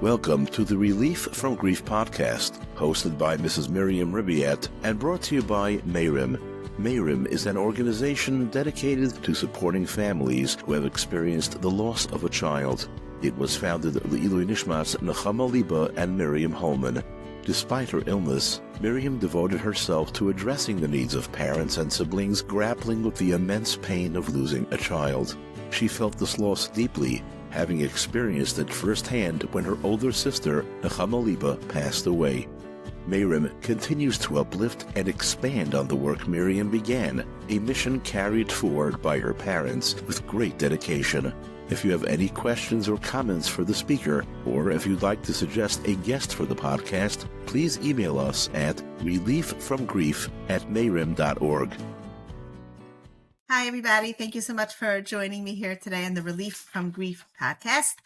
Welcome to the Relief from Grief podcast, hosted by Mrs. Miriam Ribiat and brought to you by Miriam. Miriam is an organization dedicated to supporting families who have experienced the loss of a child. It was founded Le'ilui Nishmas Nechama Liba and Miriam Holman. Despite her illness, Miriam devoted herself to addressing the needs of parents and siblings grappling with the immense pain of losing a child. She felt this loss deeply, having experienced it firsthand when her older sister, Nechama Liba, passed away. Miriam continues to uplift and expand on the work Miriam began, a mission carried forward by her parents with great dedication. If you have any questions or comments for the speaker, or if you'd like to suggest a guest for the podcast, please email us at relieffromgrief@miriam.org. Hi, everybody. Thank you so much for joining me here today on the Relief from Grief podcast.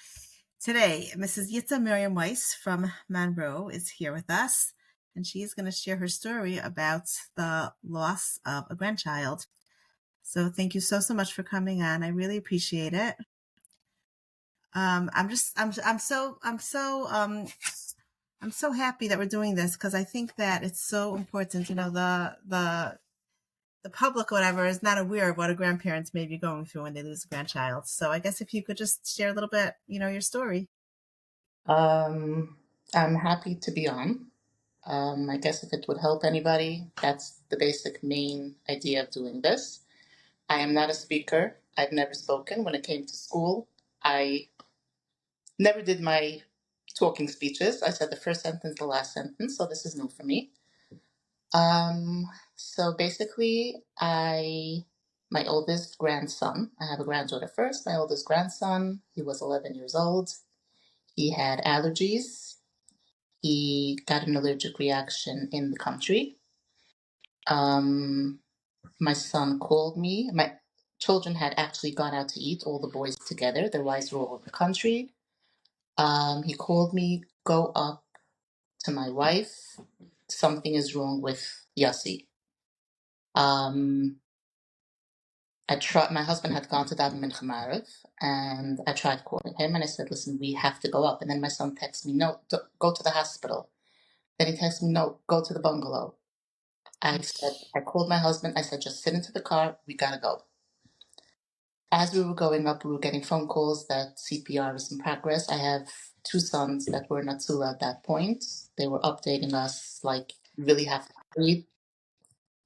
Today, Mrs.Yitta Miriam Weiss from Monroe is here with us, and she is going to share her story about the loss of a grandchild. So thank you so much for coming on. I really appreciate it. I'm so happy that we're doing this because I think that it's so important. You know, the public or whatever is not aware of what a grandparents may be going through when they lose a grandchild. So I guess if you could just share a little bit, your story. I'm happy to be on. I guess if it would help anybody, that's the basic main idea of doing this. I am not a speaker. I've never spoken. When it came to school, I never did my talking speeches. I said the first sentence, the last sentence, so this is new for me. So basically, my oldest grandson, I have a granddaughter first, my oldest grandson, he was 11 years old. He had allergies. He got an allergic reaction in the country. My son called me. My children had actually gone out to eat, all the boys together. Their wives were all over the country. He called me, go up to my wife. Something is wrong with Yossi. My husband had gone to daven mincha ma'ariv, and I tried calling him, and I said, listen, we have to go up. And then my son texts me, no, go to the hospital. Then he texts me, no, go to the bungalow. I called my husband, I said, just sit into the car, we gotta go. As we were going up, we were getting phone calls that CPR is in progress. I have two sons that were not Natsula at that point. They were updating us, like, you really have to breathe.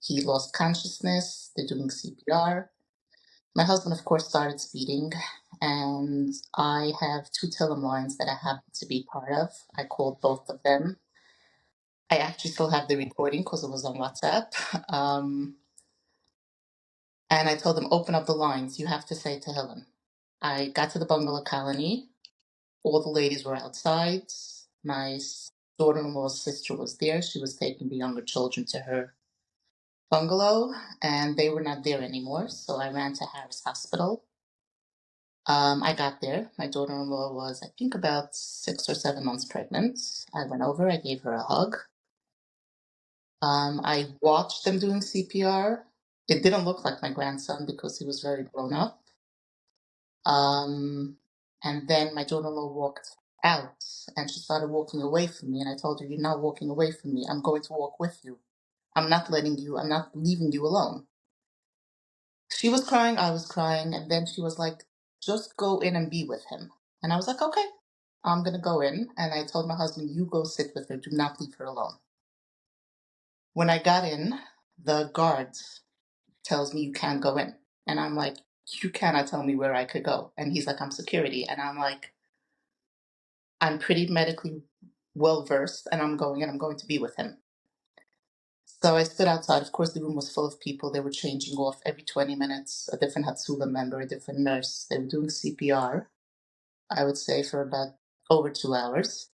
He lost consciousness, they're doing CPR. My husband, of course, started speeding, and I have two Tillim lines that I happen to be part of. I called both of them. I actually still have the recording because it was on WhatsApp. And I told them, open up the lines. You have to say Tehillim. I got to the bungalow colony. All the ladies were outside. My daughter-in-law's sister was there. She was taking the younger children to her bungalow, and they were not there anymore. So I ran to Harris Hospital. I got there. My daughter-in-law was, I think, about 6 or 7 months pregnant. I went over. I gave her a hug. I watched them doing CPR. It didn't look like my grandson because he was very grown up. And then my daughter-in-law walked out, and she started walking away from me. And I told her, you're not walking away from me. I'm going to walk with you. I'm not leaving you alone. She was crying, I was crying, and then she was like, just go in and be with him. And I was like, okay, I'm going to go in. And I told my husband, you go sit with her. Do not leave her alone. When I got in, the guard tells me you can't go in. And I'm like, you cannot tell me where I could go. And he's like, I'm security. And I'm like, I'm pretty medically well versed, and I'm going to be with him. So I stood outside. Of course, the room was full of people. They were changing off every 20 minutes, a different Hatsula member, a different nurse. They were doing CPR, I would say, for about over 2 hours.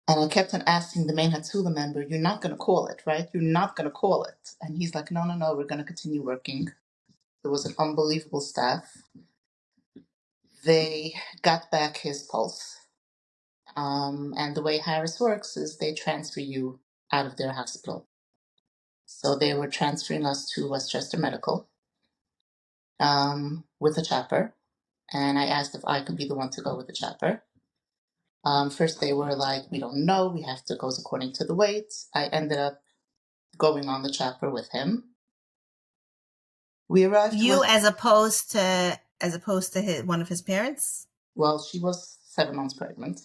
And I kept on asking the main Hatsula member, you're not going to call it, right? You're not going to call it. And he's like, no, we're going to continue working. There was an unbelievable staff. They got back his pulse. And the way Harris works is they transfer you out of their hospital. So they were transferring us to Westchester Medical with a chopper. And I asked if I could be the one to go with the chopper. First they were like, we don't know, we have to go according to the weight. I ended up going on the chopper with him. We arrived to You West. as opposed to one of his parents? Well, she was 7 months pregnant,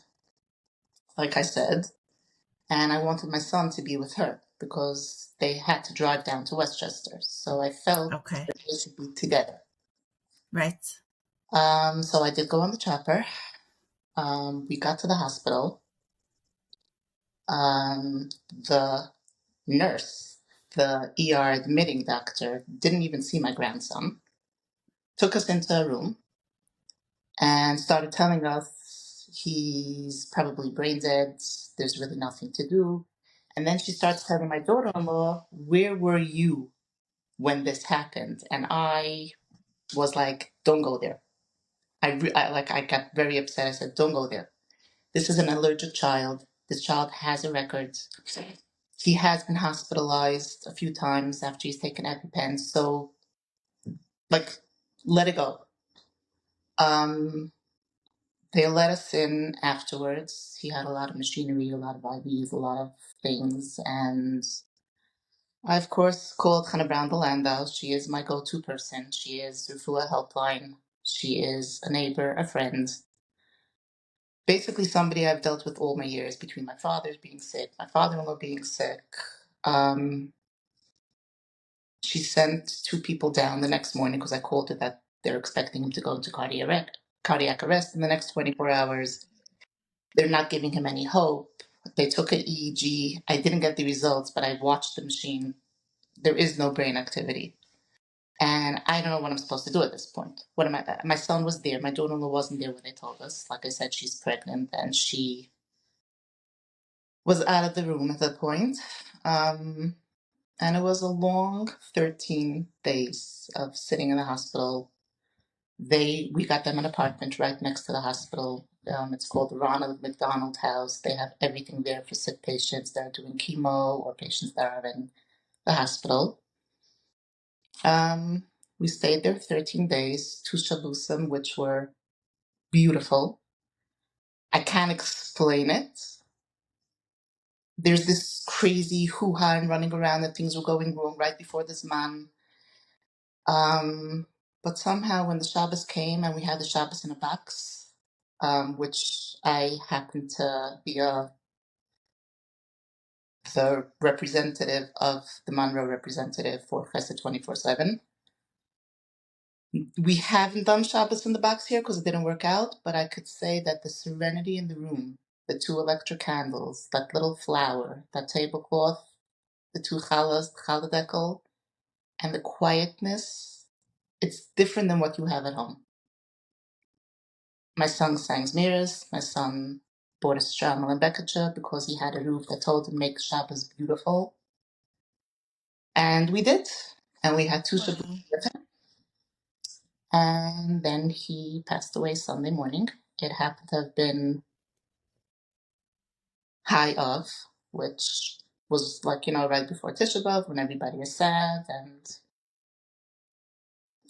like I said, and I wanted my son to be with her because they had to drive down to Westchester. So I felt Okay. that they should be together. Right. So I did go on the chopper. We got to the hospital. The nurse, the ER admitting doctor, didn't even see my grandson, took us into a room and started telling us he's probably brain dead, there's really nothing to do. And then she starts telling my daughter-in-law, where were you when this happened? And I was like, don't go there. I got very upset. I said, don't go there. This is an allergic child. This child has a record. He has been hospitalized a few times after he's taken EpiPen. So, like, let it go. They let us in afterwards. He had a lot of machinery, a lot of IVs, a lot of things. And I, of course, called Hannah Brown the Landau. She is my go-to person. She is Rufua Helpline. She is a neighbor, a friend. Basically somebody I've dealt with all my years, between my father's being sick, my father-in-law being sick. She sent 2 people down the next morning because I called her that they're expecting him to go into cardiac arrest in the next 24 hours. They're not giving him any hope. They took an EEG. I didn't get the results, but I watched the machine. There is no brain activity. And I don't know what I'm supposed to do at this point. What am I? My son was there. My daughter-in-law wasn't there when they told us. Like I said, she's pregnant and she was out of the room at that point. And it was a long 13 days of sitting in the hospital. We got them an apartment right next to the hospital. It's called the Ronald McDonald House. They have everything there for sick patients that are doing chemo or patients that are in the hospital. We stayed there 13 days, 2 shabusim, which were beautiful. I can't explain it. There's this crazy hoo-ha and running around that things were going wrong right before this man. But somehow when the Shabbos came and we had the Shabbos in a box, which I happened to be the representative of the Monroe representative for Chesed 24/7. We haven't done Shabbos in the box here because it didn't work out, but I could say that the serenity in the room, the 2 electric candles, that little flower, that tablecloth, the 2 challah dekel, and the quietness, it's different than what you have at home. My son sang Zmiras. My son bought a strammel and Bekatcha because he had a roof that told him make Shabbos beautiful. And we did. And we had 2 Shabbos with him. And then he passed away Sunday morning. It happened to have been High of, which was like, right before Tisha B'Av when everybody is sad.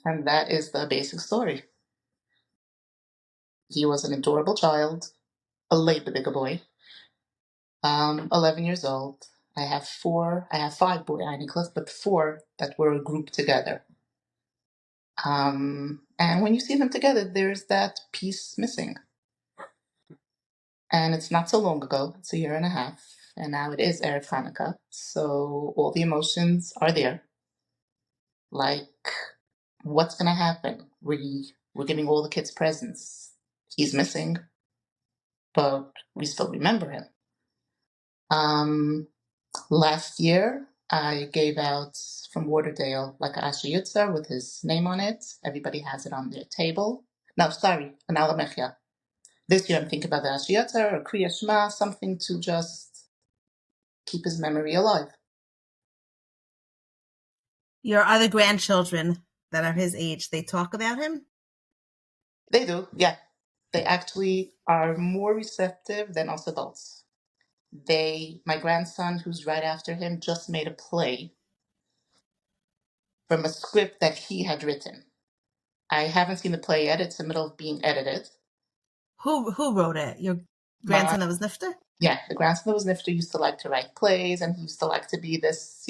And that is the basic story. He was an adorable child, a late bigger boy. 11 years old. I have 5 boy Einiklas, but 4 that were grouped together. And when you see them together, there's that piece missing. And it's not so long ago, it's a year and a half, and now it is Erev Hanukkah, so all the emotions are there. Like, what's gonna happen? We're giving all the kids presents. He's missing, but we still remember him. Last year, I gave out from Waterdale like a Asher Yitzhar with his name on it. Everybody has it on their table. No, sorry, an Alamechia. This year I'm thinking about the Asher Yitzhar or Kriya Shema, something to just keep his memory alive. Your other grandchildren that are his age, they talk about him? They do, yeah. They actually are more receptive than us adults. My grandson, who's right after him, just made a play from a script that he had written. I haven't seen the play yet. It's in the middle of being edited. Who wrote it? grandson that was Nifter? Yeah, the grandson that was Nifter used to like to write plays, and he used to like to be this,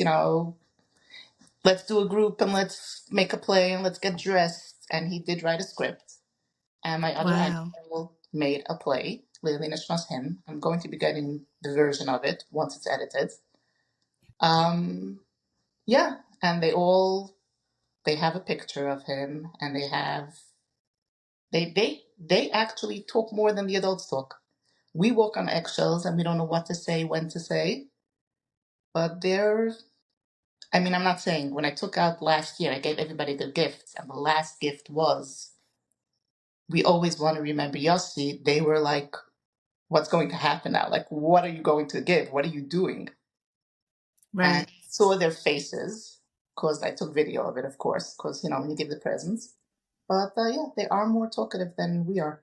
let's do a group and let's make a play and let's get dressed. And he did write a script. And my other Wow. uncle made a play, Lily Nishmas Him. I'm going to be getting the version of it once it's edited. Yeah, and they have a picture of him, and they actually talk more than the adults talk. We walk on eggshells and we don't know what to say, when to say. But I'm not saying, when I took out last year, I gave everybody their gifts, and the last gift was, we always want to remember Yossi. They were like, what's going to happen now? Like, what are you going to give? What are you doing? And Right. saw their faces, because I took video of it, of course, because, when you give the presents. But yeah, they are more talkative than we are.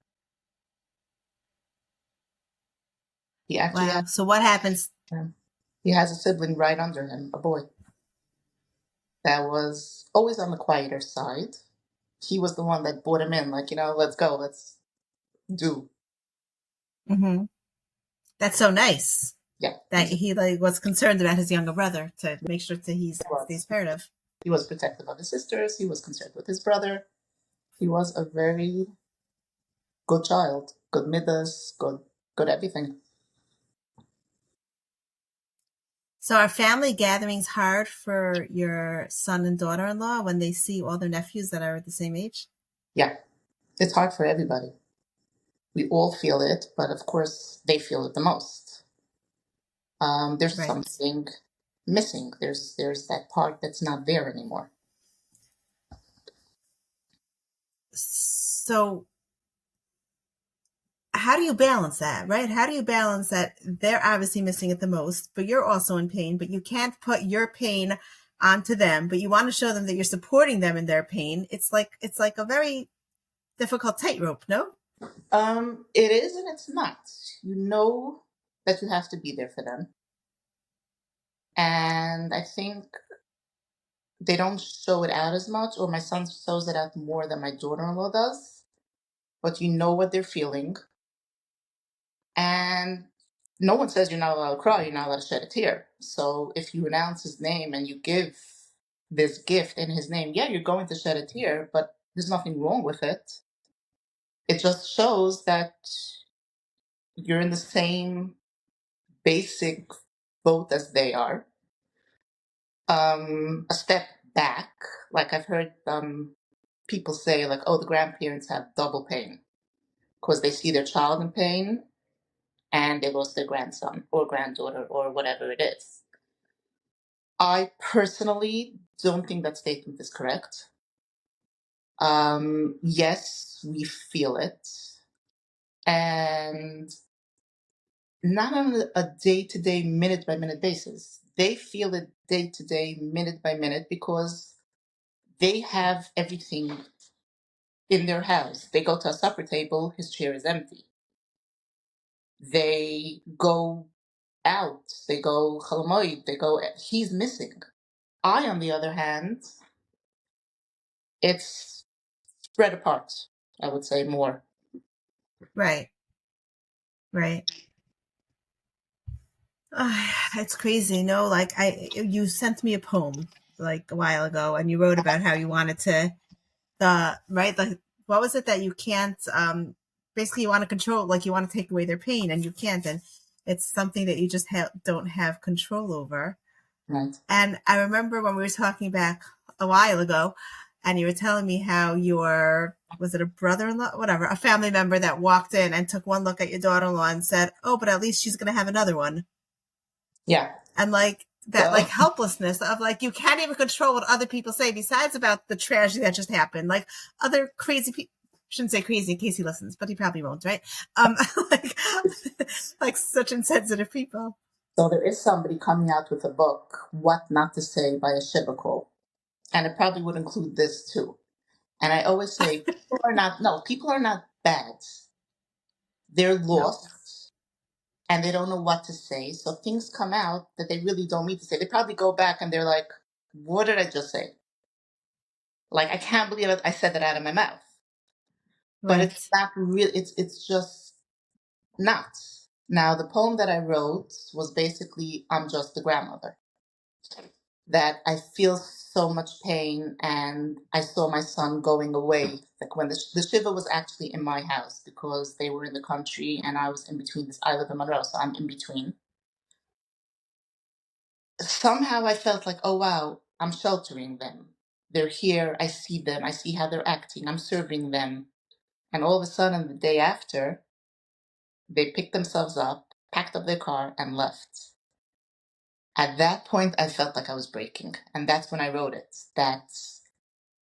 He actually Wow. So what happens? he has a sibling right under him, a boy, that was always on the quieter side. He was the one that brought him in, like, let's go, let's do. Mm-hmm. That's so nice. Yeah. That he was concerned about his younger brother to make sure that he stays part of. He was protective of his sisters. He was concerned with his brother. He was a very good child, good midas, good everything. So are family gatherings hard for your son and daughter-in-law when they see all their nephews that are at the same age? Yeah, it's hard for everybody. We all feel it, but of course they feel it the most. There's Right. something missing. There's that part that's not there anymore. So how do you balance that, right? How do you balance that they're obviously missing it the most, but you're also in pain, but you can't put your pain onto them, but you want to show them that you're supporting them in their pain. It's like a very difficult tightrope, no? It is and it's not. You know that you have to be there for them. And I think they don't show it out as much, or my son shows it out more than my daughter-in-law does. But you know what they're feeling. And no one says you're not allowed to cry, you're not allowed to shed a tear. So if you announce his name and you give this gift in his name, yeah, you're going to shed a tear, but there's nothing wrong with it. It just shows that you're in the same basic boat as they are. A step back, like I've heard people say, like, oh, the grandparents have double pain because they see their child in pain and they lost their grandson or granddaughter or whatever it is. I personally don't think that statement is correct. Yes, we feel it. And not on a day-to-day, minute-by-minute basis. They feel it day-to-day, minute-by-minute, because they have everything in their house. They go to a supper table, his chair is empty. They go out, they go chalamoid, he's missing. I, on the other hand, it's spread apart, I would say more. Right. It's crazy. No, like you sent me a poem like a while ago, and you wrote about how you wanted to what was it that you can't basically you want to control, like you want to take away their pain and you can't, and it's something that you just don't have control over. Right. And I remember when we were talking back a while ago, and you were telling me how was it a brother-in-law, whatever, a family member that walked in and took one look at your daughter-in-law and said, oh, but at least she's going to have another one. Yeah. And like that, like helplessness of like, you can't even control what other people say besides about the tragedy that just happened. Like other crazy people, shouldn't say crazy in case he listens, but he probably won't, right? Like such insensitive people. So there is somebody coming out with a book, What Not to Say by a Shibboleth. And it probably would include this too. And I always say, people are not bad. They're lost. No. And they don't know what to say. So things come out that they really don't need to say. They probably go back and they're like, what did I just say? Like, I can't believe it. I said that out of my mouth. Right. But it's not real. It's just not. Now, the poem that I wrote was basically, I'm just the grandmother. That I feel so much pain, and I saw my son going away. Like when the shiva was actually in my house because they were in the country and I was in between this. I live in Monroe, so I'm in between. Somehow I felt like, oh wow, I'm sheltering them. They're here. I see them. I see how they're acting. I'm serving them. And all of a sudden, the day after, they picked themselves up, packed up their car, and left. At that point, I felt like I was breaking. And that's when I wrote it. That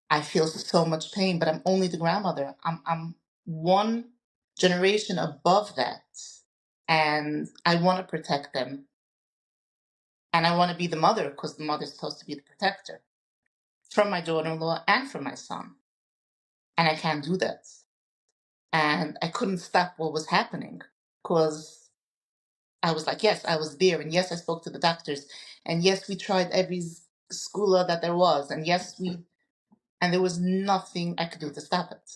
I feel so much pain, but I'm only the grandmother. I'm one generation above that. And I want to protect them. And I want to be the mother because the mother's supposed to be the protector from my daughter-in-law and from my son. And I can't do that. And I couldn't stop what was happening because I was like, yes, I was there. And yes, I spoke to the doctors. And yes, we tried every schooler that there was. And yes, and there was nothing I could do to stop it.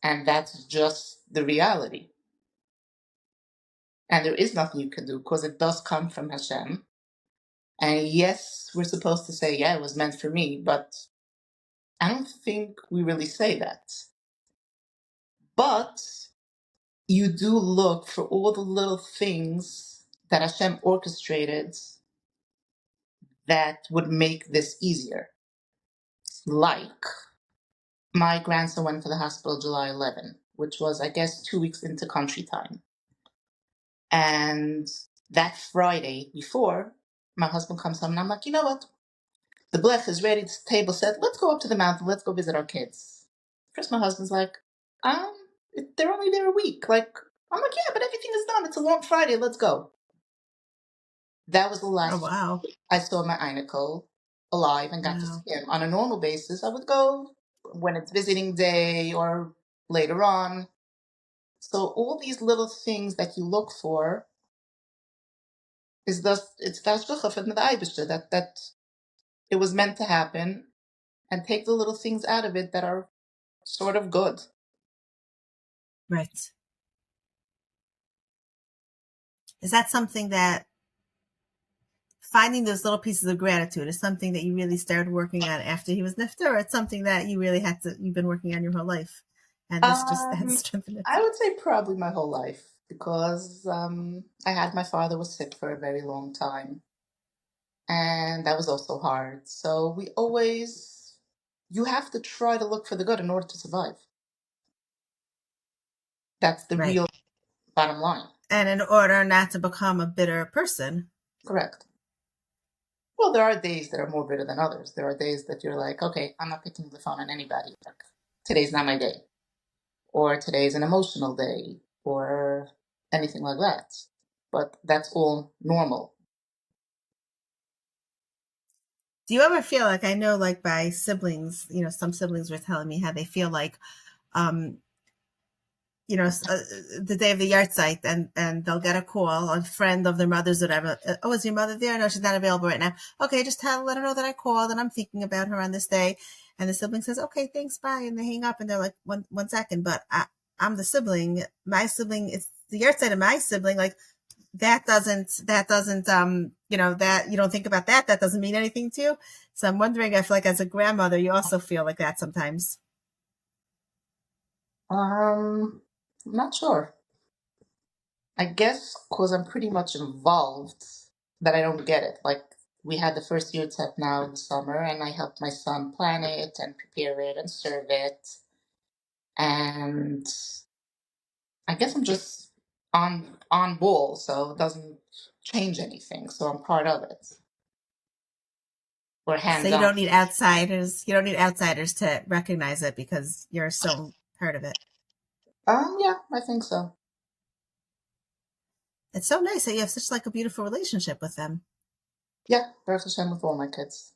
And that's just the reality. And there is nothing you can do because it does come from Hashem. And yes, we're supposed to say, yeah, it was meant for me, but I don't think we really say that. But you do look for all the little things that Hashem orchestrated that would make this easier. Like, my grandson went to the hospital July 11, which was, I guess, 2 weeks into country time. And that Friday before, my husband comes home and I'm like, you know what? The blech is ready, the table's set. Let's go up to the mountain. Let's go visit our kids. First, my husband's like, they're only there a week. Like, I'm like, yeah, but everything is done. It's a long Friday. Let's go. That was the Oh, last wow. I saw my Einikel alive and got to Wow. see him. On a normal basis, I would go when it's visiting day or later on. So all these little things that you look for it's the hashgacha from the Eibishter that it was meant to happen, and take the little things out of it that are sort of good. Right. Is that something that finding those little pieces of gratitude is something that you really started working on after he was nifter, or it's something that you really you've been working on your whole life, and this just has strengthened it? I would say probably my whole life because I had my father was sick for a very long time, and that was also hard. So you have to try to look for the good in order to survive. That's the Right. real bottom line. And in order not to become a bitter person. Correct. Well, there are days that are more bitter than others. There are days that you're like, okay, I'm not picking the phone on anybody. Like, today's not my day. Or today's an emotional day. Or anything like that. But that's all normal. Do you ever feel like, I know like by siblings, some siblings were telling me how they feel like, the day of the yard site, and they'll get a call, a friend of their mother's, whatever. Oh, is your mother there? No, she's not available right now. Okay, just let her know that I called and I'm thinking about her on this day. And the sibling says, okay, thanks, bye. And they hang up and they're like, one second, but I'm the sibling. My sibling, it's the yard site of my sibling. Like that doesn't, that you don't think about that. That doesn't mean anything to you. So I'm wondering if like as a grandmother, you also feel like that sometimes. I'm not sure. I guess because I'm pretty much involved that I don't get it. Like, we had the first year tech now in the summer, and I helped my son plan it and prepare it and serve it. And I guess I'm just on ball, so it doesn't change anything. So I'm part of it. We're So hands you on. don't need outsiders. You don't need outsiders to recognize it because you're so part of it. Yeah, I think so. It's so nice that you have such like a beautiful relationship with them. Yeah, Baruch Hashem with all my kids.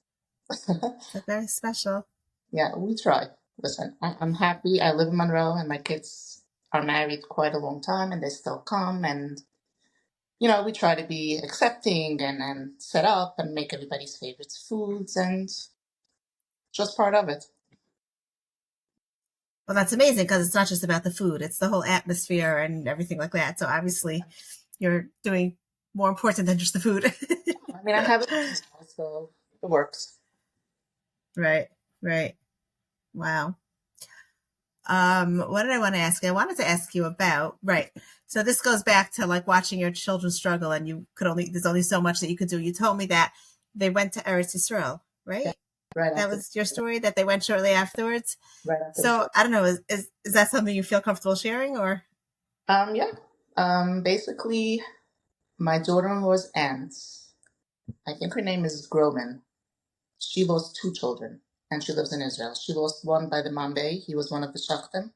It's very special. Yeah, we try. Listen, I'm happy. I live in Monroe, and my kids are married quite a long time, and they still come. And, we try to be accepting and set up and make everybody's favorites foods, and just part of it. Well, that's amazing because it's not just about the food; it's the whole atmosphere and everything like that. So obviously, you're doing more important than just the food. I mean, I have it, so it works. Right, right. Wow. What did I want to ask you? I wanted to ask you about, right. So this goes back to like watching your children struggle and there's only so much that you could do. You told me that they went to Eretz Yisrael, Yeah, right? right That after, was your story that they went shortly afterwards. right after the So show. I don't know, is that something you feel comfortable sharing or? Yeah. Basically, my daughter-in-law's aunt, I think her name is Groman. She lost two children, and she lives in Israel. She lost one by the Mambay. He was one of the Shachtim.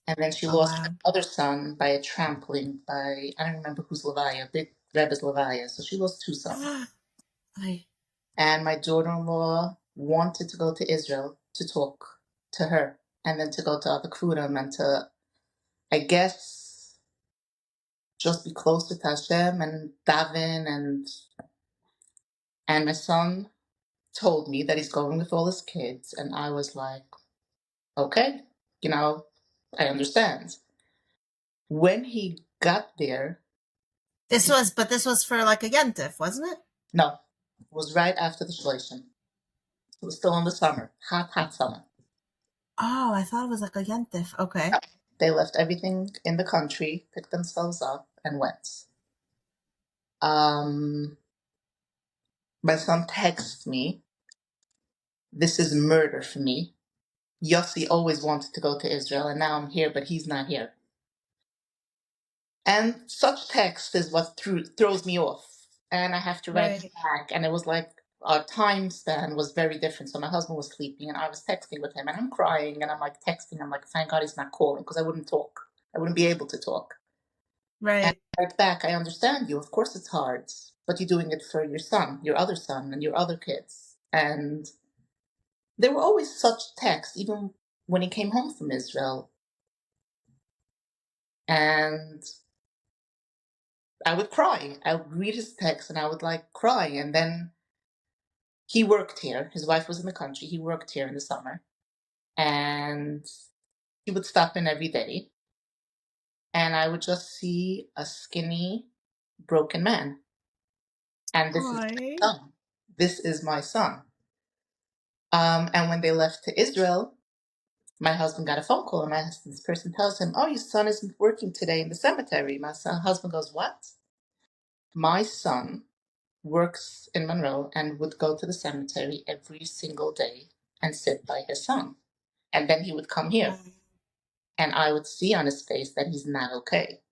And then she Oh, lost her wow. other son by a trampling by, I don't remember whose Levaya, big Rebbe's Levaya. So she lost two sons. Ay, And my daughter-in-law wanted to go to Israel to talk to her and then to go to other Kfurim and to, I guess, just be closer to Hashem and daven. And my son told me that he's going with all his kids. And I was like, okay, I understand. When he got there, this was for like a yentif, wasn't it? no, it was right after the Shloshim. It was still in the summer, hot, hot summer. Oh, I thought it was like a yentif. Okay. They left everything in the country, picked themselves up, and went. Um, my son texts me, "This is murder for me. Yossi always wanted to go to Israel, and now I'm here, but he's not here." And such text is what throws me off. And I have to write Right, back. And it was like our time span was very different. So my husband was sleeping and I was texting with him and I'm crying and I'm like texting. I'm like, thank God he's not calling because I wouldn't talk. I wouldn't be able to talk. And right. I write back, I understand you. Of course it's hard, but you're doing it for your son, your other son, and your other kids. And there were always such texts, even when he came home from Israel. And I would cry. I would read his text and I would like cry. And then he worked here. His wife was in the country. He worked here in the summer. And he would stop in every day. And I would just see a skinny, broken man. And this is Hi. my son. This is my son. And when they left to Israel, my husband got a phone call, and this person tells him, "Oh, your son isn't working today in the cemetery." My husband goes, "What?" My son works in Monroe and would go to the cemetery every single day and sit by his son. And then he would come here, and I would see on his face that he's not okay.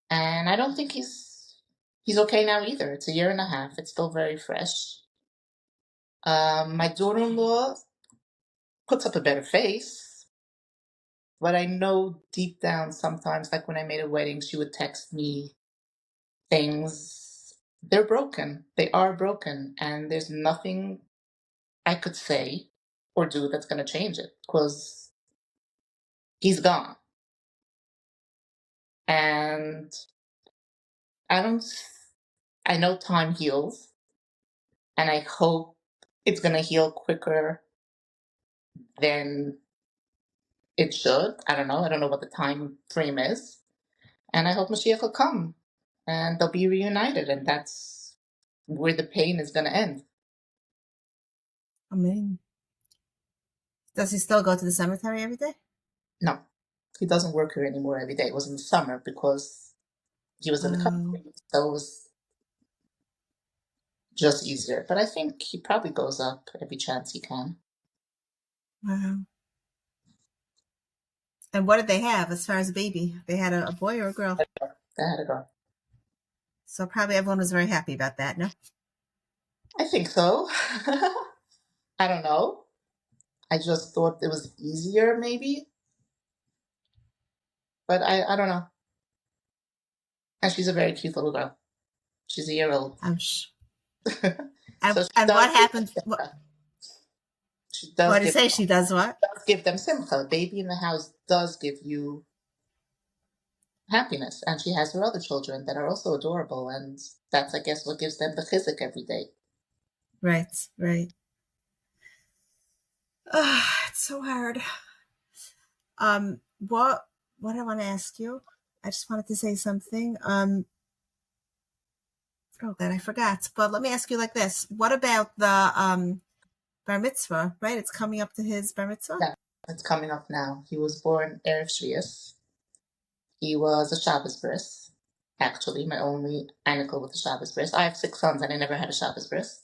And I don't think he's okay now either. It's a year and a half. It's still very fresh. My daughter-in-law puts up a better face, but I know deep down sometimes, like when I made a wedding, she would text me things. They're broken. They are broken, and there's nothing I could say or do that's going to change it because he's gone. And I don't, I know time heals, and I hope it's going to heal quicker than it should. I don't know. I don't know what the time frame is. And I hope Mashiach will come and they'll be reunited, and that's where the pain is going to end. I mean, does he still go to the cemetery every day? No, he doesn't work here anymore every day. It was in the summer because he was in the Oh, country. So it was just easier. But I think he probably goes up every chance he can. wow. And what did they have as far as a baby? They had a boy or a girl? I had to go. So probably everyone was very happy about that, no? I think so. I don't know. I just thought it was easier, maybe. But I don't know. And she's a very cute little girl. She's a year old. I'm sh- So she and does what give them happened? simcha. She does What did you give, say? She does what? does give them simcha. A baby in the house does give you happiness. And she has her other children that are also adorable. And that's, I guess, what gives them the chizuk every day. Right, right. Oh, it's so hard. What I want to ask you, I just wanted to say something. Oh God, I forgot. But let me ask you like this: what about the bar mitzvah? Right, it's coming up to his bar mitzvah. Yeah, it's coming up now. He was born Erev Shvius. He was a Shabbos bris. Actually, my only anicle with a Shabbos bris. I have 6 sons and I never had a Shabbos bris.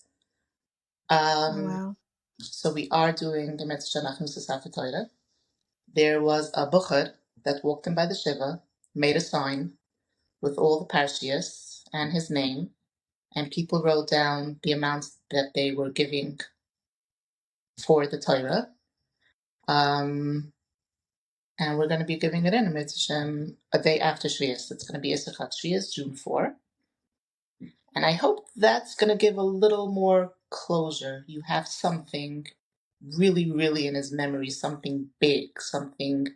Oh wow. So we are doing the mitzvah Nachnus Savta. There was a bucher that walked in by the shiva, made a sign with all the parshias and his name, and people wrote down the amounts that they were giving for the Torah. And we're going to be giving it in a day after Shvius. It's going to be Isachat Shvius, June 4. And I hope that's going to give a little more closure. You have something really, really in his memory, something big, something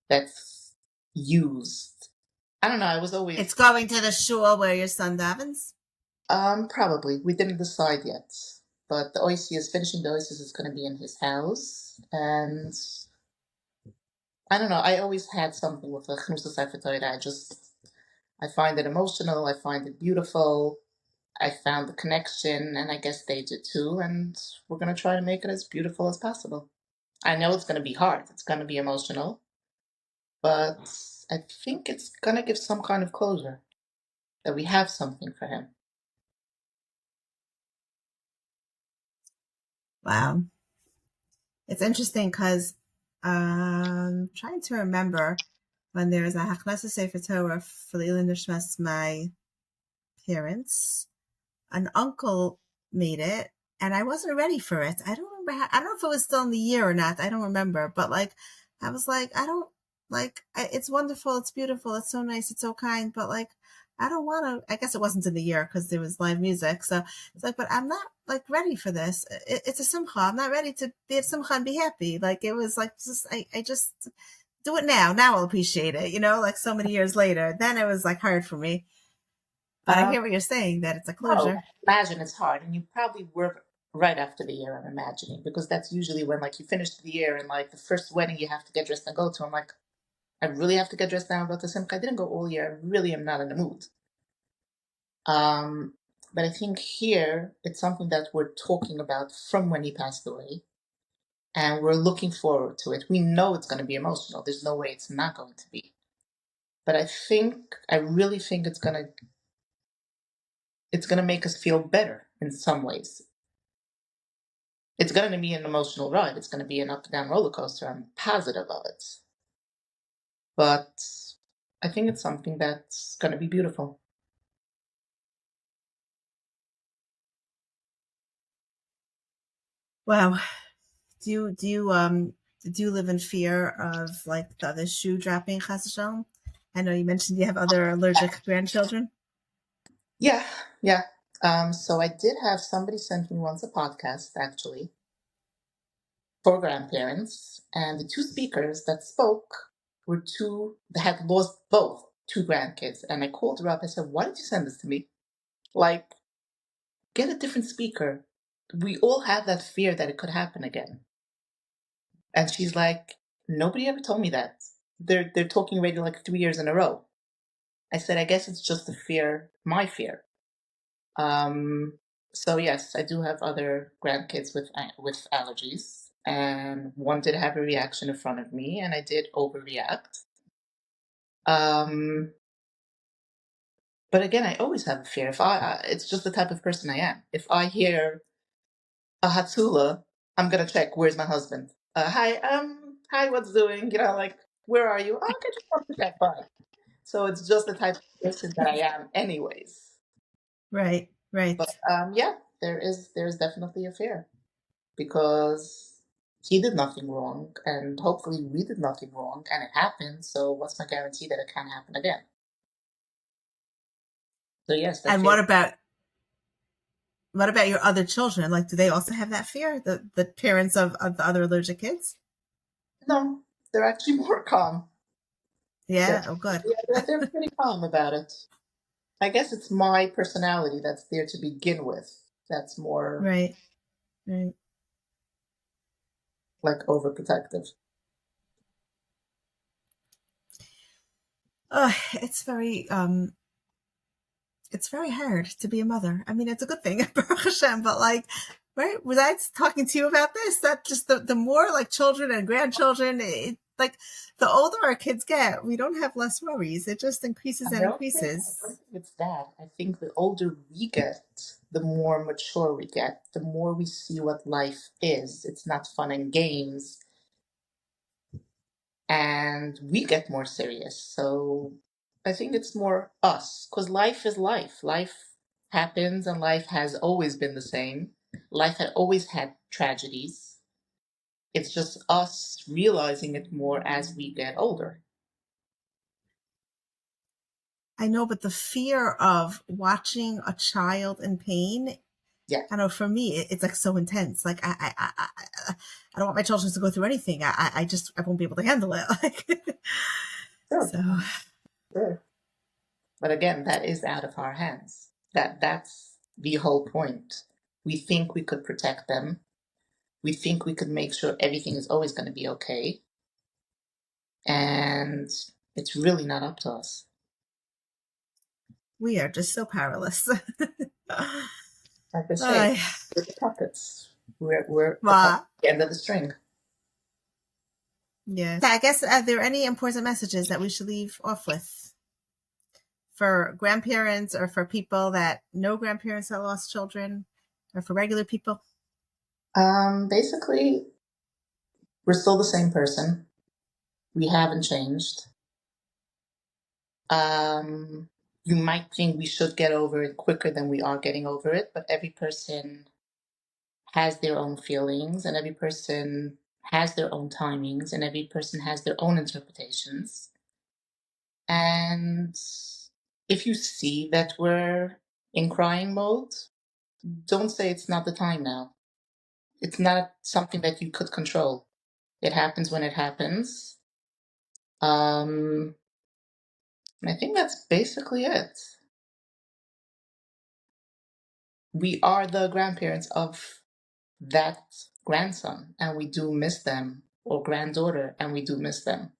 that's used. I don't know. I was always It's going to the shul where your son davens. Probably. We didn't decide yet. But the oasis is finishing the oasis is going to be in his house. And I don't know. I always had something with the Chnusa Sefer Torah. I find it emotional. I find it beautiful. I found the connection, and I guess they did too. And we're going to try to make it as beautiful as possible. I know it's going to be hard. It's going to be emotional. But I think it's going to give some kind of closure that we have something for him. Wow. It's interesting because trying to remember when there was a Hachnasa Sefer Torah for the Ilin Nishmas, my parents, an uncle made it, and I wasn't ready for it. I don't remember. I don't know if it was still in the year or not. I don't remember. But like, I was like, I don't like. It's wonderful. It's beautiful. It's so nice. It's so kind. But like, I don't want to. I guess it wasn't in the year because there was live music. So it's like, but I'm not like ready for this. It's a simcha. I'm not ready to be at simcha and be happy. Like it was like just I just do it now. Now I'll appreciate it. You know, like so many years later. Then it was like hard for me. But I hear what you're saying, that it's a closure. Imagine it's hard, and you probably were right after the year. I'm imagining because that's usually when like you finish the year and like the first wedding you have to get dressed and go to. I'm like, I really have to get dressed now and go to Simcha. I didn't go all year. I really am not in the mood. But I think here it's something that we're talking about from when he passed away, and we're looking forward to it. We know it's going to be emotional. There's no way it's not going to be. But I really think it's going to make us feel better in some ways. It's going to be an emotional ride. It's going to be an up and down roller coaster. I'm positive of it. But I think it's something that's going to be beautiful. Wow. Do you live in fear of like the other shoe dropping, chas v'shalom? I know you mentioned you have other allergic grandchildren. Yeah. So I did have somebody send me once a podcast, actually, for grandparents, and the 2 speakers that spoke they had lost both 2 grandkids. And I called her up. I said, why did you send this to me? Like, get a different speaker. We all have that fear that it could happen again. And she's like, nobody ever told me that. They're talking radio like 3 years in a row. I said, I guess it's just my fear. So yes, I do have other grandkids with allergies, and one did have a reaction in front of me, and I did overreact. But again, I always have a fear. It's just the type of person I am. If I hear a hatsula, I'm gonna check where's my husband. Hi, what's doing? Like, where are you? Oh, okay, just want to check. Bye. So it's just the type of person that I am, anyways. Right. But yeah, there's definitely a fear because he did nothing wrong, and hopefully we did nothing wrong, and it happened. So what's my guarantee that it can't happen again? So yes, and fear. What about your other children? Like, do they also have that fear? The parents of the other allergic kids? No, they're actually more calm. Yeah. Oh, good. Yeah, they're pretty calm about it. I guess it's my personality that's there to begin with. That's more right. Like overprotective. It's very hard to be a mother. I mean, it's a good thing, Baruch Hashem, but like, right? Was I talking to you about this? That just the more like children and grandchildren, like the older our kids get, we don't have less worries. It just increases and I increases. don't think it's that. I think the older we get, the more mature we get, the more we see what life is. It's not fun and games. And we get more serious. So I think it's more us, because life is life. Life happens, and life has always been the same. Life had always had tragedies. It's just us realizing it more as we get older. I know, but the fear of watching a child in pain, Yeah. I know for me, it's like so intense. Like I don't want my children to go through anything. I won't be able to handle it. Like, Sure. so. Sure. But again, that is out of our hands. That's the whole point. We think we could protect them. We think we could make sure everything is always going to be okay. And it's really not up to us. We are just so powerless. Like I say, we're the puppets. We're the end of the string. Yeah. I guess, are there any important messages that we should leave off with for grandparents or for people that know grandparents that lost children or for regular people? Basically, we're still the same person. We haven't changed. You might think we should get over it quicker than we are getting over it, but every person has their own feelings, and every person has their own timings, and every person has their own interpretations. And if you see that we're in crying mode, don't say it's not the time now. It's not something that you could control. It happens when it happens. And I think that's basically it. We are the grandparents of that grandson, and we do miss them, or granddaughter, and we do miss them.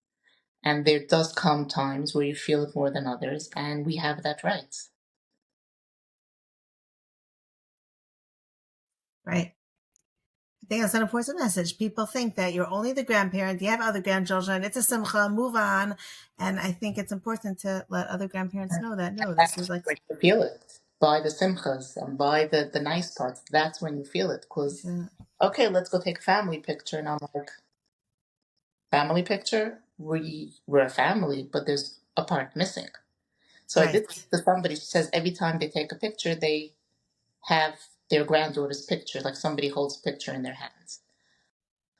And there does come times where you feel it more than others, and we have that right. Right. I think that's an important message. People think that you're only the grandparent, you have other grandchildren, it's a simcha, move on. And I think it's important to let other grandparents know that, no, this is like... When you feel it, by the simchas and by the nice parts, that's when you feel it. Because, okay, let's go take a family picture. And I'm like, family picture? We're a family, but there's a part missing. So I did to somebody who says every time they take a picture, they have their granddaughter's picture, like somebody holds a picture in their hands.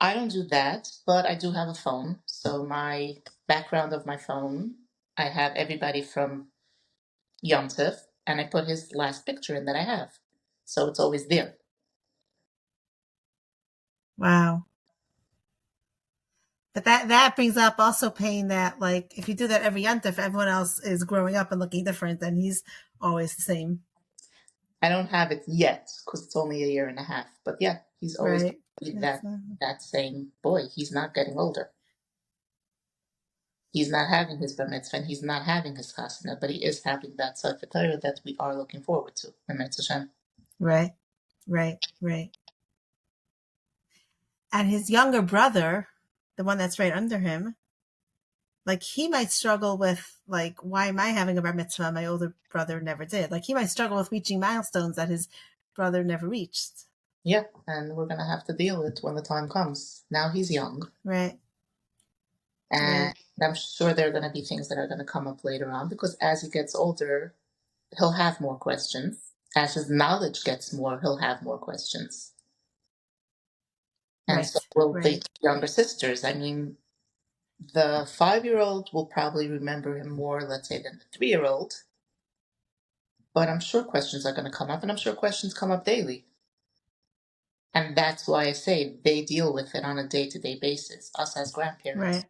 I don't do that, but I do have a phone. So my background of my phone, I have everybody from Yom Tov, and I put his last picture in that I have. So it's always there. Wow. But that brings up also pain that, like, if you do that every Yom Tov, everyone else is growing up and looking different, and he's always the same. I don't have it yet because it's only a year and a half. But yeah, he's always that same boy. He's not getting older. He's not having his bar mitzvah, and he's not having his chasna, but he is having that Savta that we are looking forward to. Right. And his younger brother, the one that's right under him, like, he might struggle with, like, why am I having a bar mitzvah? My older brother never did. Like, he might struggle with reaching milestones that his brother never reached. Yeah, and we're going to have to deal with it when the time comes. Now he's young. Right. And I'm sure there are going to be things that are going to come up later on, because as he gets older, he'll have more questions. As his knowledge gets more, he'll have more questions. And so will the younger sisters. I mean, the 5-year-old will probably remember him more, let's say, than the 3-year-old. But I'm sure questions are going to come up, and I'm sure questions come up daily. And that's why I say they deal with it on a day-to-day basis. Us as grandparents,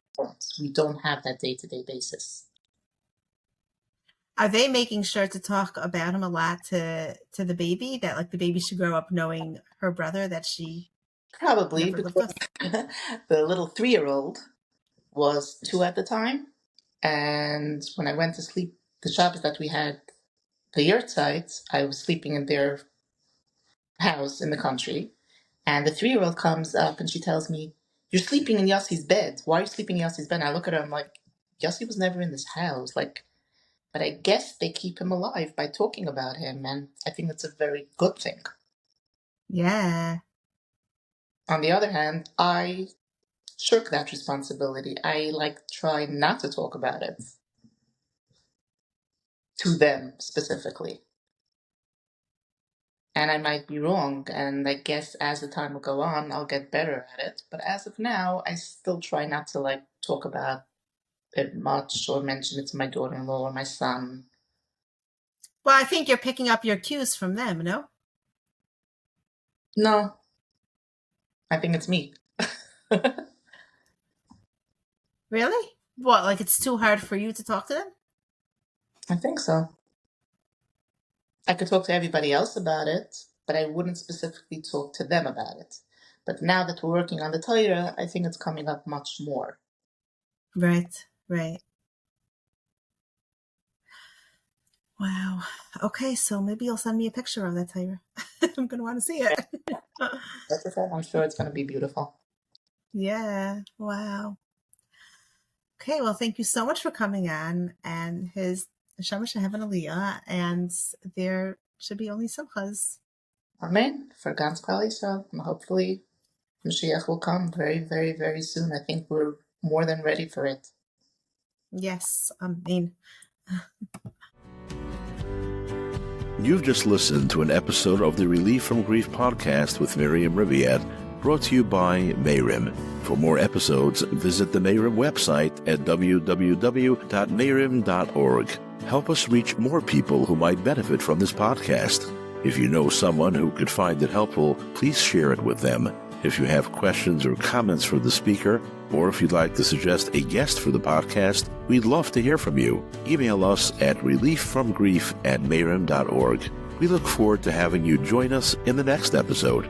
we don't have that day-to-day basis. Are they making sure to talk about him a lot to the baby, that, like, the baby should grow up knowing her brother that she probably because the little 3-year-old was 2 at the time, And when I went to sleep, the Shabbos that we had the yurtzeit, I was sleeping in their house in the country. And the 3-year-old comes up and she tells me, "You're sleeping in Yossi's bed. Why are you sleeping in Yossi's bed?" And I look at her, I'm like, Yossi was never in this house. Like, but I guess they keep him alive by talking about him. And I think that's a very good thing. Yeah. On the other hand, I shirk that responsibility. I try not to talk about it to them specifically. And I might be wrong, and I guess as the time will go on, I'll get better at it. But as of now, I still try not to talk about it much or mention it to my daughter-in-law or my son. Well, I think you're picking up your cues from them, no? No. I think it's me. Really? What, like it's too hard for you to talk to them? I think so. I could talk to everybody else about it, but I wouldn't specifically talk to them about it. But now that we're working on the Torah, I think it's coming up much more. Right. Wow. Okay, so maybe you'll send me a picture of that Torah. I'm going to want to see it. That's okay. I'm sure it's going to be beautiful. Yeah. Wow. Okay, well, thank you so much for coming on, and his Hashem should have an aliyah, and there should be only simchas. Amen. For God's Klal Yisrael, and hopefully Mashiach will come very, very, very soon. I think we're more than ready for it. Yes, amen. You've just listened to an episode of the Relief from Grief podcast with Miriam Riviere, brought to you by Miriam. For more episodes, visit the Miriam website at www.miriam.org. Help us reach more people who might benefit from this podcast. If you know someone who could find it helpful, please share it with them. If you have questions or comments for the speaker, or if you'd like to suggest a guest for the podcast, we'd love to hear from you. Email us at relieffromgrief@miriam.org. We look forward to having you join us in the next episode.